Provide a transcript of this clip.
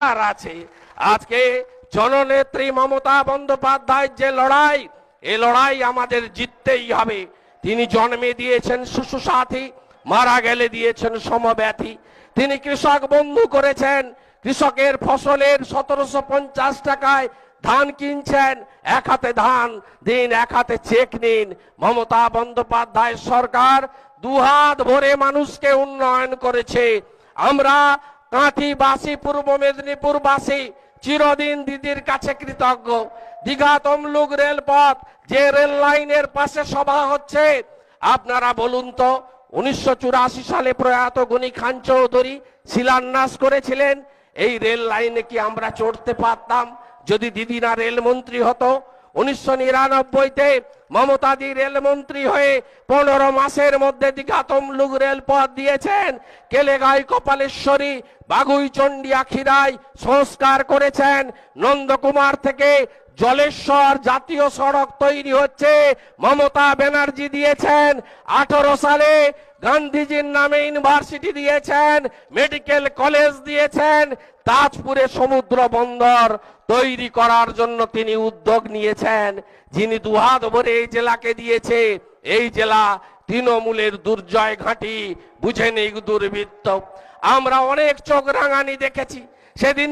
আছে। আজকে জননেত্রী মমতা বন্দ্যোপাধ্যায়ের যে লড়াই, এই লড়াই আমাদের জিততেই হবে। তিনি জন্মে দিয়েছেন শিশু সাথী, মারা গেলে দিয়েছেন সমব্যথী। তিনি কৃষক বন্ধু করেছেন, কৃষকের ফসলের 1750 টাকায় ধান কিনছেন। এক হাতে ধান দিন, এক হাতে চেক নিন। মমতা বন্দ্যোপাধ্যায় সরকার দুহাত ভরে মানুষকে উন্নয়ন করেছে। আমরা কাঁথিবাসী, পূর্ব মেদিনীপুরবাসী চিরদিন দিদির কাছে কৃতজ্ঞ। দীঘা তমলুক রেলপথ, যে রেল লাইনের পাশে সভা হচ্ছে, আপনারা বলুন তো 1984 সালে প্রয়াত গনি খান চৌধুরী শিলান্যাস করেছিলেন। এই রেল লাইনে কি আমরা চড়তে পারতাম যদি দিদি না রেলমন্ত্রী হতো? 1999-তে মমতাদি রেলমন্ত্রী হয়ে 15 মাসের মধ্যে দীঘা তমলুক রেলপথ দিয়েছেন। কেলেগাই, কপালেশ্বরী, বাগুইচন্ডী, আখিরাই সংস্কার করেছেন। নন্দকুমার থেকে জলেশ্বর জাতীয় সড়ক তৈরি হচ্ছে, মমতা ব্যানার্জি দিয়েছেন। 18 সালে গান্ধীজির নামে ইউনিভার্সিটি দিয়েছেন, মেডিকেল কলেজ দিয়েছেন। তাজপুরে সমুদ্র বন্দর তৈরি করার জন্য তিনি উদ্যোগ নিয়েছেন। যিনি দুহাত ভরে এই জেলাকে দিয়েছে, এই জেলা তৃণমূলের দুর্জয় ঘাঁটি, বুঝেন এই দুর্বৃত্ত। আমরা অনেক চোখ রাঙানি দেখেছি সেদিন।